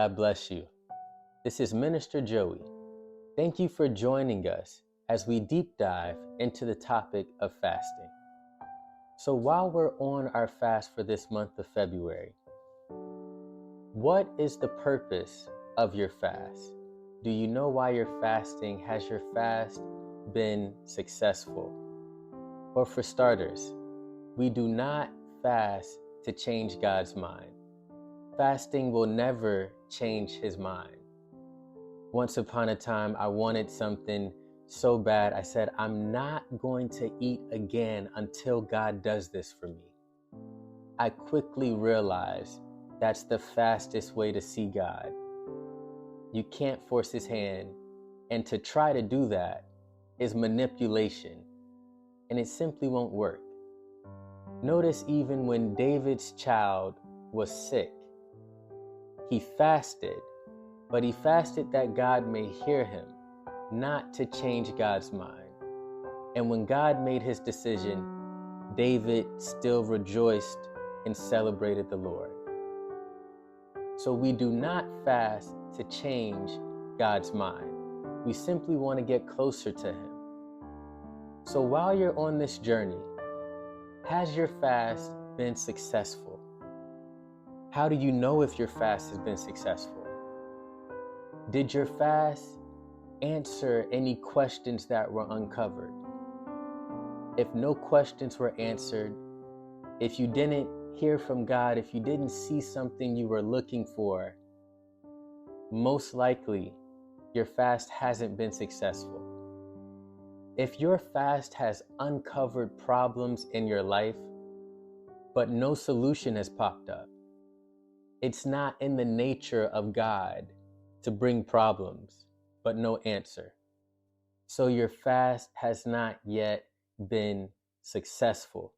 God bless you. This is Minister Joey. Thank you for joining us as we deep dive into the topic of fasting. So while we're on our fast for this month of February, what is the purpose of your fast? Do you know why you're fasting? Has your fast been successful? Or for starters, we do not fast to change God's mind. Fasting will never change his mind. Once upon a time, I wanted something so bad, I said, I'm not going to eat again until God does this for me. I quickly realized that's the fastest way to see God. You can't force his hand, and to try to do that is manipulation, and it simply won't work. Notice even when David's child was sick, he fasted, but he fasted that God may hear him, not to change God's mind. And when God made his decision, David still rejoiced and celebrated the Lord. So we do not fast to change God's mind. We simply want to get closer to him. So while you're on this journey, has your fast been successful? How do you know if your fast has been successful? Did your fast answer any questions that were uncovered? If no questions were answered, if you didn't hear from God, if you didn't see something you were looking for, most likely your fast hasn't been successful. If your fast has uncovered problems in your life, but no solution has popped up, it's not in the nature of God to bring problems, but no answer. So your fast has not yet been successful.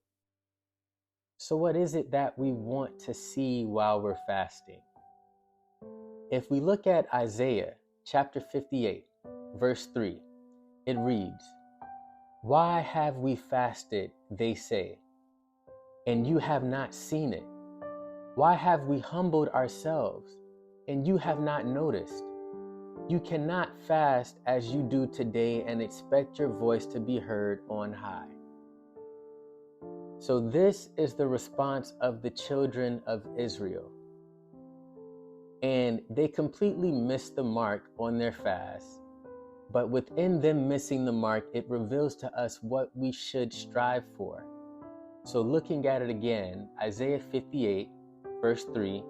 So what is it that we want to see while we're fasting? If we look at Isaiah chapter 58, verse 3, it reads, "Why have we fasted, they say, and you have not seen it? Why have we humbled ourselves, and you have not noticed? You cannot fast as you do today and expect your voice to be heard on high." So this is the response of the children of Israel. And they completely missed the mark on their fast. But within them missing the mark, it reveals to us what we should strive for. So looking at it again, Isaiah 58, verse 3,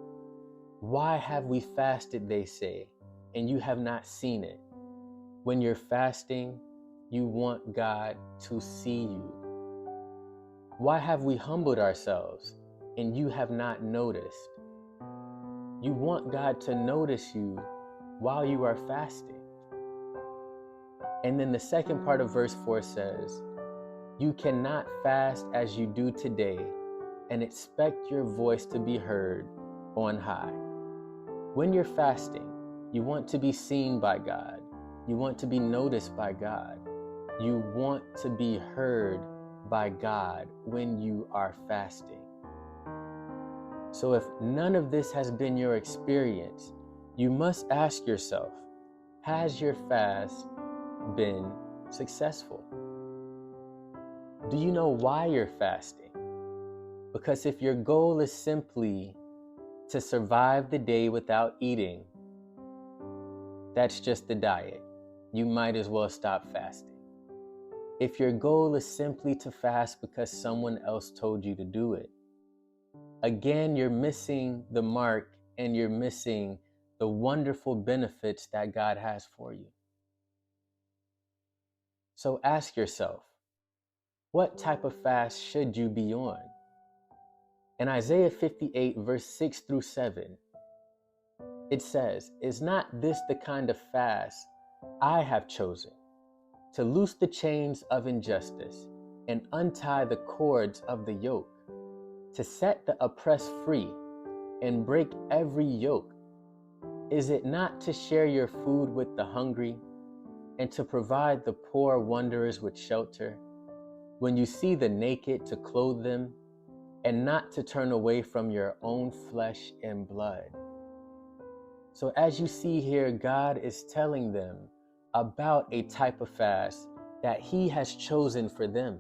"Why have we fasted, they say, and you have not seen it?" When you're fasting, you want God to see you. "Why have we humbled ourselves, and you have not noticed?" You want God to notice you while you are fasting. And then the second part of verse 4 says, "You cannot fast as you do today and expect your voice to be heard on high." When you're fasting, you want to be seen by God. You want to be noticed by God. You want to be heard by God when you are fasting. So if none of this has been your experience, you must ask yourself, has your fast been successful? Do you know why you're fasting? Because if your goal is simply to survive the day without eating, that's just the diet. You might as well stop fasting. If your goal is simply to fast because someone else told you to do it, again, you're missing the mark and you're missing the wonderful benefits that God has for you. So ask yourself, what type of fast should you be on? In Isaiah 58, verse 6 through 7, it says, "Is not this the kind of fast I have chosen? To loose the chains of injustice and untie the cords of the yoke, to set the oppressed free and break every yoke? Is it not to share your food with the hungry and to provide the poor wanderers with shelter? When you see the naked, to clothe them, and not to turn away from your own flesh and blood?" So as you see here, God is telling them about a type of fast that he has chosen for them.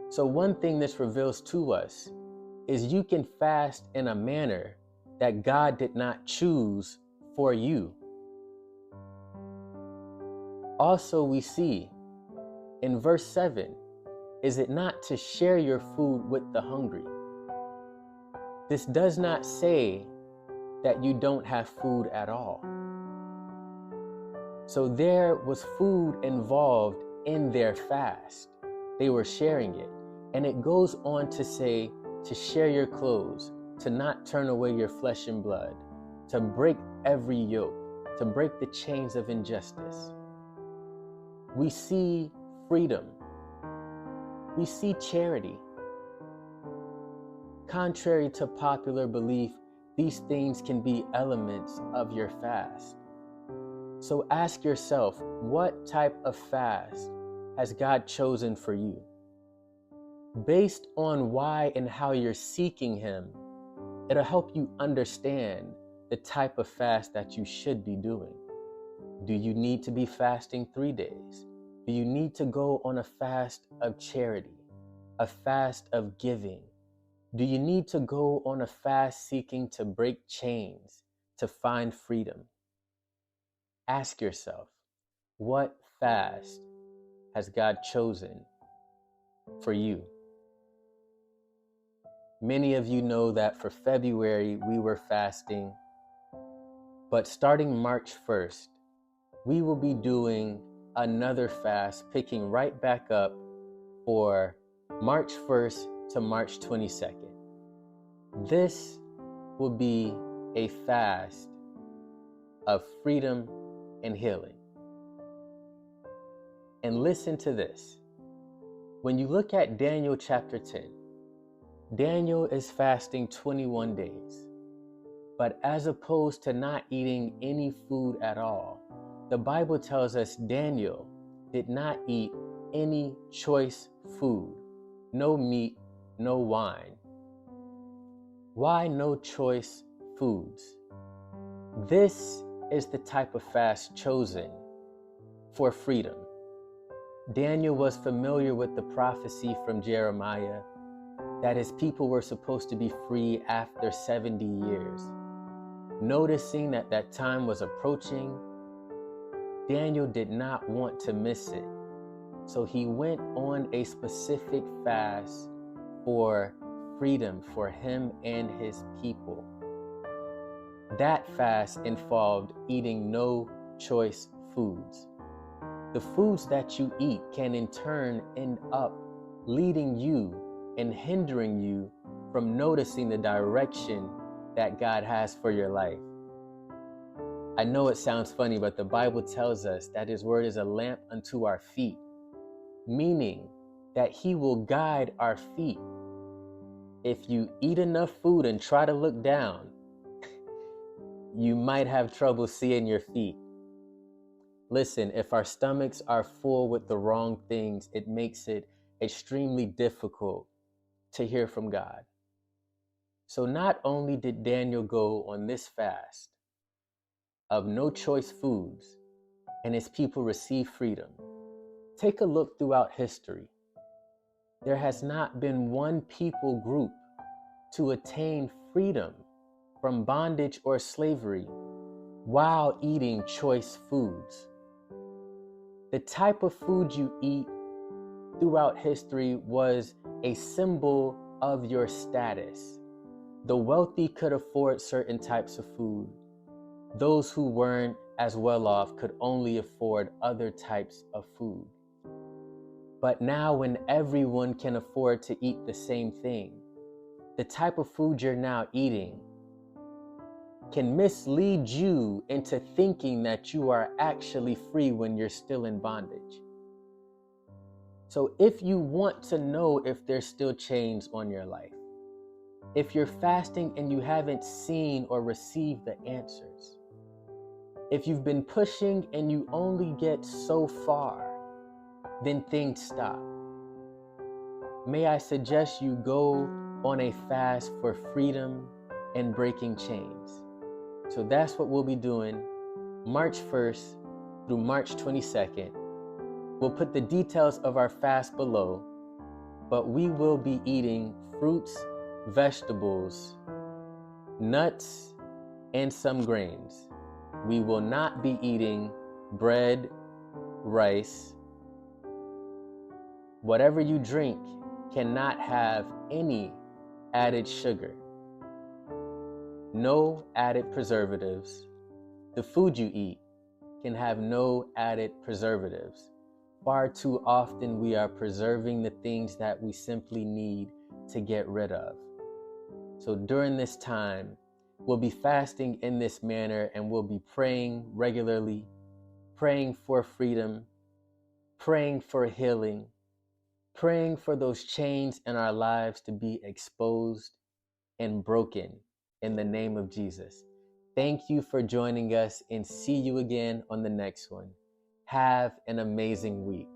So one thing this reveals to us is you can fast in a manner that God did not choose for you. Also, we see in verse 7, is it not to share your food with the hungry? This does not say that you don't have food at all. So there was food involved in their fast. They were sharing it. And it goes on to say to share your clothes, to not turn away your flesh and blood, to break every yoke, to break the chains of injustice. We see freedom. We see charity. Contrary to popular belief, these things can be elements of your fast. So ask yourself, what type of fast has God chosen for you? Based on why and how you're seeking him, it'll help you understand the type of fast that you should be doing. Do you need to be fasting 3 days? Do you need to go on a fast of charity, a fast of giving? Do you need to go on a fast seeking to break chains, to find freedom? Ask yourself, what fast has God chosen for you? Many of you know that for February, we were fasting, but starting March 1st, we will be doing another fast, picking right back up for March 1st to March 22nd. This will be a fast of freedom and healing. And listen to this. When you look at Daniel chapter 10, Daniel is fasting 21 days. But as opposed to not eating any food at all, the Bible tells us Daniel did not eat any choice food, no meat, no wine. Why no choice foods? This is the type of fast chosen for freedom. Daniel was familiar with the prophecy from Jeremiah that his people were supposed to be free after 70 years. Noticing that that time was approaching, Daniel did not want to miss it. So he went on a specific fast for freedom for him and his people. That fast involved eating no choice foods. The foods that you eat can in turn end up leading you and hindering you from noticing the direction that God has for your life. I know it sounds funny, but the Bible tells us that his word is a lamp unto our feet, meaning that he will guide our feet. If you eat enough food and try to look down, you might have trouble seeing your feet. Listen, if our stomachs are full with the wrong things, it makes it extremely difficult to hear from God. So not only did Daniel go on this fast of no choice foods and his people receive freedom, take a look throughout history. There has not been one people group to attain freedom from bondage or slavery while eating choice foods. The type of food you eat throughout history was a symbol of your status. The wealthy could afford certain types of food. Those who weren't as well off could only afford other types of food. But now when everyone can afford to eat the same thing, the type of food you're now eating can mislead you into thinking that you are actually free when you're still in bondage. So if you want to know if there's still chains on your life, if you're fasting and you haven't seen or received the answers, if you've been pushing and you only get so far, then things stop. May I suggest you go on a fast for freedom and breaking chains. So that's what we'll be doing March 1st through March 22nd. We'll put the details of our fast below, but we will be eating fruits, vegetables, nuts, and some grains. We will not be eating bread, rice. Whatever you drink cannot have any added sugar. No added preservatives. The food you eat can have no added preservatives. Far too often we are preserving the things that we simply need to get rid of. So during this time, we'll be fasting in this manner, and we'll be praying regularly, praying for freedom, praying for healing, praying for those chains in our lives to be exposed and broken in the name of Jesus. Thank you for joining us, and see you again on the next one. Have an amazing week.